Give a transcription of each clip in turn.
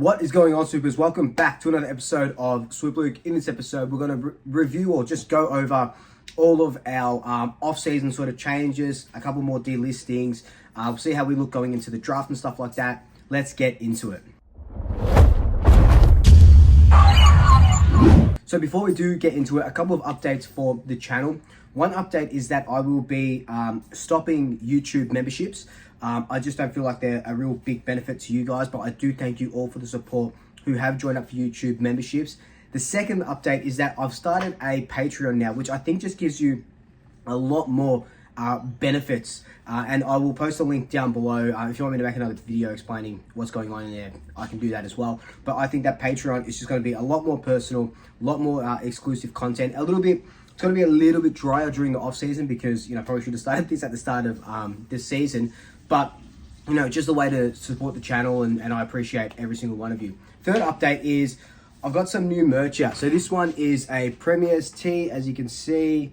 What is going on, Swoopers? Welcome back to another episode of Swoop Luke. In this episode, we're going to review or just go over all of our off-season sort of changes, a couple more delistings. We'll see how we look going into the draft and stuff like that. Let's get into it. So before we do get into it, a couple of updates for the channel. One update is that I will be stopping YouTube memberships. I just don't feel like they're a real big benefit to you guys, but I do thank you all for the support who have joined up for YouTube memberships. The second update is that I've started a Patreon now, which I think just gives you a lot more benefits, and I will post a link down below. If you want me to make another video explaining what's going on in there, I can do that as well. But I think that Patreon is just going to be a lot more personal, a lot more exclusive content. It's going to be a little bit drier during the off season because, you know, probably should have started this at the start of this season. But, you know, just a way to support the channel, and I appreciate every single one of you. Third update is I've got some new merch out. So this one is a Premier's tee, as you can see,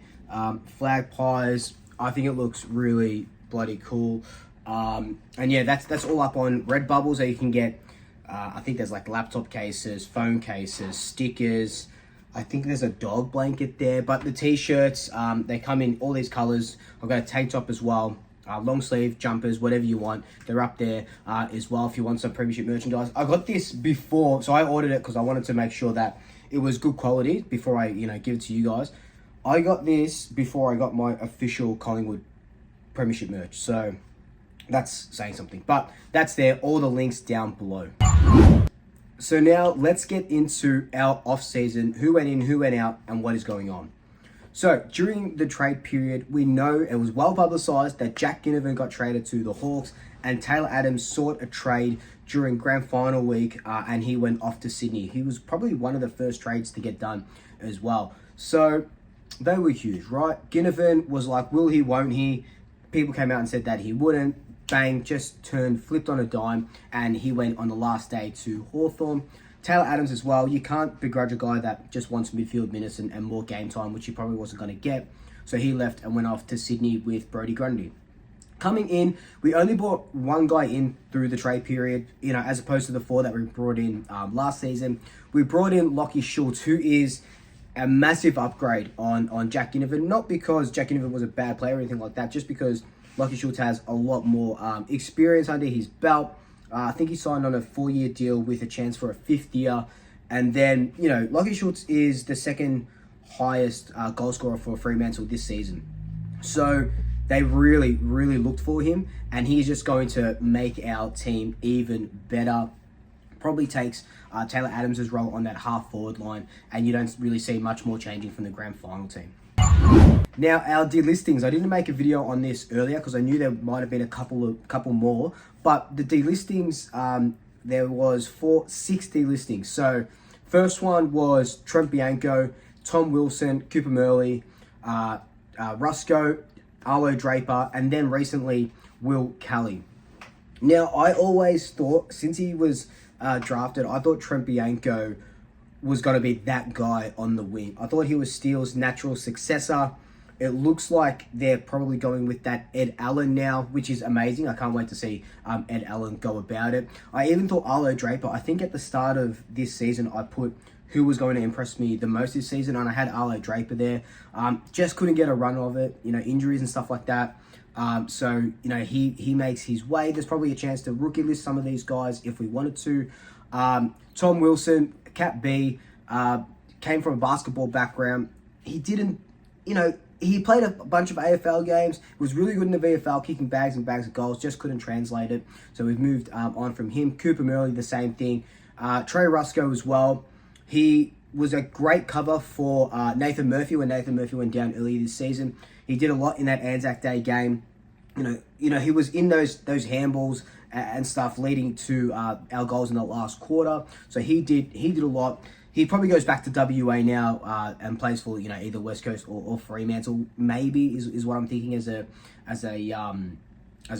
flag pies. I think it looks really bloody cool. And yeah, that's all up on Redbubble, so you can get, I think there's like laptop cases, phone cases, stickers. I think there's a dog blanket there, but the t-shirts, they come in all these colors. I've got a tank top as well. Long sleeve, jumpers, whatever you want, they're up there as well if you want some Premiership merchandise. I got this before, so I ordered it because I wanted to make sure that it was good quality before I, give it to you guys. I got this before I got my official Collingwood Premiership merch, so that's saying something. But that's there, all the links down below. So now let's get into our off-season, who went in, who went out, and what is going on. So during the trade period, we know it was well publicized that Jack Ginnivan got traded to the Hawks, and Taylor Adams sought a trade during grand final week, and he went off to Sydney. He was probably one of the first trades to get done as well. So they were huge, right? Ginnivan was like, will he, won't he? People came out and said that he wouldn't. Bang, just flipped on a dime, and he went on the last day to Hawthorn. Taylor Adams as well. You can't begrudge a guy that just wants midfield minutes and more game time, which he probably wasn't going to get. So he left and went off to Sydney with Brodie Grundy. Coming in, we only brought one guy in through the trade period, as opposed to the four that we brought in last season. We brought in Lachie Schultz, who is a massive upgrade on Jack Ginnivan. Not because Jack Ginnivan was a bad player or anything like that, just because Lachie Schultz has a lot more experience under his belt. I think he signed on a 4-year deal with a chance for a 5th year. And then, Lachie Schultz is the second highest goal scorer for Fremantle this season. So they really, really looked for him. And he's just going to make our team even better. Probably takes Taylor Adams' role on that half-forward line. And you don't really see much more changing from the grand final team. Now, our delistings, I didn't make a video on this earlier because I knew there might have been a couple more, but the delistings, there was 6 delistings. So first one was Trent Bianco, Tom Wilson, Cooper Murley, Rusco, Arlo Draper, and then recently Will Kelly. Now, I always thought, since he was drafted, I thought Trent Bianco was going to be that guy on the wing. I thought he was Steele's natural successor. It looks like they're probably going with that Ed Allen now, which is amazing. I can't wait to see Ed Allen go about it. I even thought Arlo Draper, I think at the start of this season, I put who was going to impress me the most this season, and I had Arlo Draper there. Just couldn't get a run of it, injuries and stuff like that. So, he makes his way. There's probably a chance to rookie list some of these guys if we wanted to. Tom Wilson, Cat B, came from a basketball background. He didn't, he played a bunch of AFL games, was really good in the VFL, kicking bags and bags of goals, just couldn't translate it. So we've moved on from him. Cooper Murley, the same thing. Trey Rusco as well. He was a great cover for Nathan Murphy when Nathan Murphy went down earlier this season. He did a lot in that Anzac Day game. He was in those handballs and stuff leading to our goals in the last quarter. So he did a lot. He probably goes back to WA now and plays for either West Coast or Fremantle. Maybe is what I'm thinking as a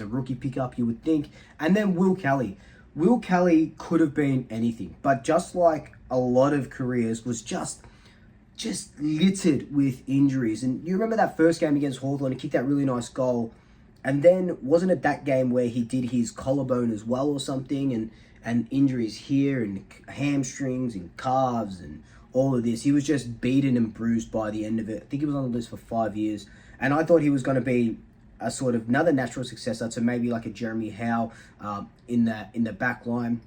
rookie pickup, you would think. And then Will Kelly. Will Kelly could have been anything, but just like a lot of careers, was just littered with injuries. And you remember that first game against Hawthorn, he kicked that really nice goal. And then wasn't it that game where he did his collarbone as well or something? And and injuries here and hamstrings and calves and all of this. He was just beaten and bruised by the end of it. I think he was on the list for 5 years, and I thought he was going to be a sort of another natural successor to maybe like a Jeremy Howe in the back line.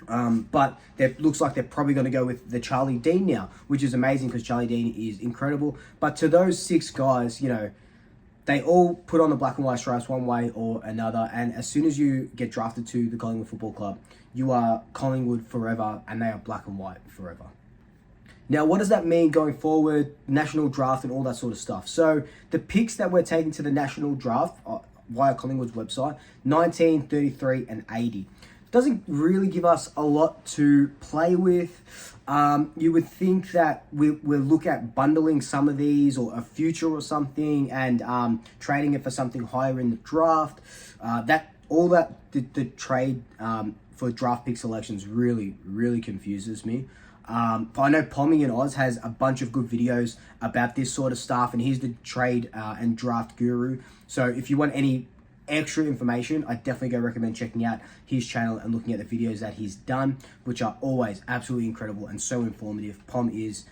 But it looks like they're probably going to go with the Charlie Dean now, which is amazing because Charlie Dean is incredible. But to those 6 guys, you know, they all put on the black and white stripes one way or another. And as soon as you get drafted to the Collingwood Football Club, you are Collingwood forever, and they are black and white forever. Now, what does that mean going forward, national draft and all that sort of stuff? So the picks that we're taking to the national draft via Collingwood's website, 19, 33, and 80. Doesn't really give us a lot to play with. You would think that we'll look at bundling some of these or a future or something and trading it for something higher in the draft. The trade for draft pick selections really confuses me. I know Pommy and Oz has a bunch of good videos about this sort of stuff, and he's the trade and draft guru. So if you want any extra information, I definitely recommend checking out his channel and looking at the videos that he's done, which are always absolutely incredible and so informative. Pom is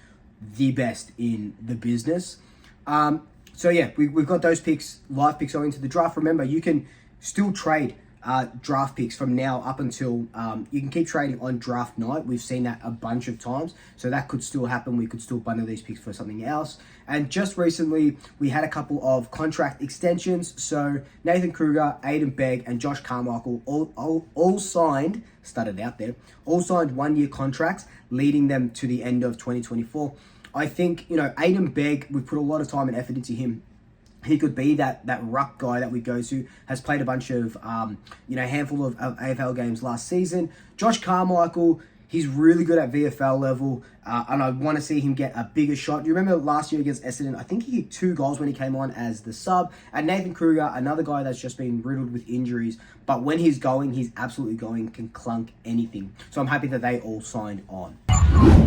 the best in the business. So yeah, we've got those picks, live picks going into the draft. Remember, you can still trade draft picks from now up until you can keep trading on draft night. We've seen that a bunch of times, so that could still happen. We could still bundle these picks for something else. And just recently we had a couple of contract extensions. So Nathan Kruger, Aiden Begg, and Josh Carmichael all signed, started out there, all signed 1-year contracts, leading them to the end of 2024. I think, you know, Aiden Begg, we put a lot of time and effort into him. He could be that ruck guy that we go to, has played a bunch of, handful of AFL games last season. Josh Carmichael, he's really good at VFL level, and I want to see him get a bigger shot. You remember last year against Essendon, I think he hit 2 goals when he came on as the sub. And Nathan Kruger, another guy that's just been riddled with injuries, but when he's going, he's absolutely going, can clunk anything. So I'm happy that they all signed on.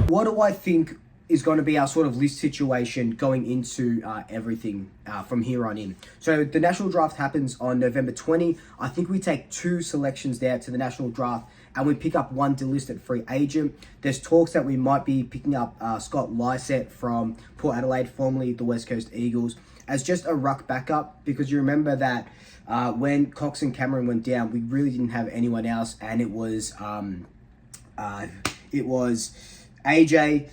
What do I think is going to be our sort of list situation going into everything from here on in? So the national draft happens on November 20. I think we take 2 selections there to the national draft, and we pick up 1 delisted free agent. There's talks that we might be picking up Scott Lysett from Port Adelaide, formerly the West Coast Eagles, as just a ruck backup, because you remember that when Cox and Cameron went down, we really didn't have anyone else, and it was AJ,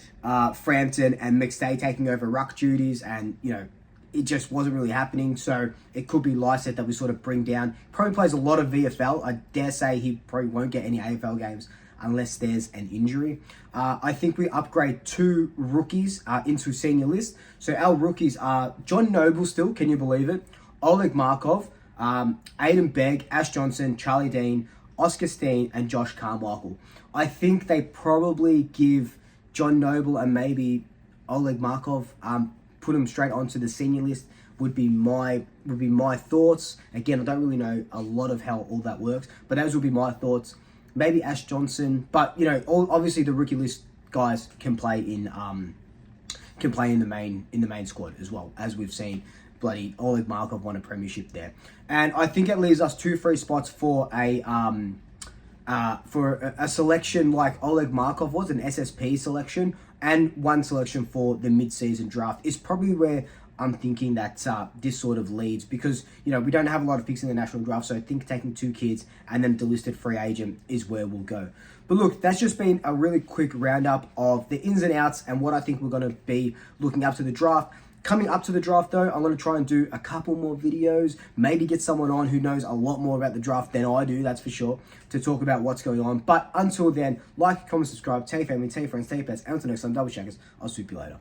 Frampton, and McStay taking over ruck duties, and, you know, it just wasn't really happening. So it could be Lysett that we sort of bring down. Probably plays a lot of VFL. I dare say he probably won't get any AFL games unless there's an injury. I think we upgrade 2 rookies into senior list. So our rookies are John Noble still, can you believe it? Oleg Markov, Aiden Begg, Ash Johnson, Charlie Dean, Oscar Steen, and Josh Carmichael. I think they probably give John Noble and maybe Oleg Markov, put them straight onto the senior list would be my thoughts. Again, I don't really know a lot of how all that works, but those would be my thoughts. Maybe Ash Johnson, but you know, obviously the rookie list guys can play in the main squad as well, as we've seen. Bloody Oleg Markov won a premiership there, and I think it leaves us 2 free spots for a selection like Oleg Markov was, an SSP selection, and 1 selection for the mid-season draft is probably where I'm thinking that this sort of leads, because, you know, we don't have a lot of picks in the national draft, so I think taking 2 kids and then delisted free agent is where we'll go. But look, that's just been a really quick roundup of the ins and outs and what I think we're going to be looking up to the draft. Coming up to the draft, though, I'm going to try and do a couple more videos, maybe get someone on who knows a lot more about the draft than I do, that's for sure, to talk about what's going on. But until then, like, comment, subscribe, tell your family, tell your friends, tell your pets, and until next time, double checkers, I'll swoop you later.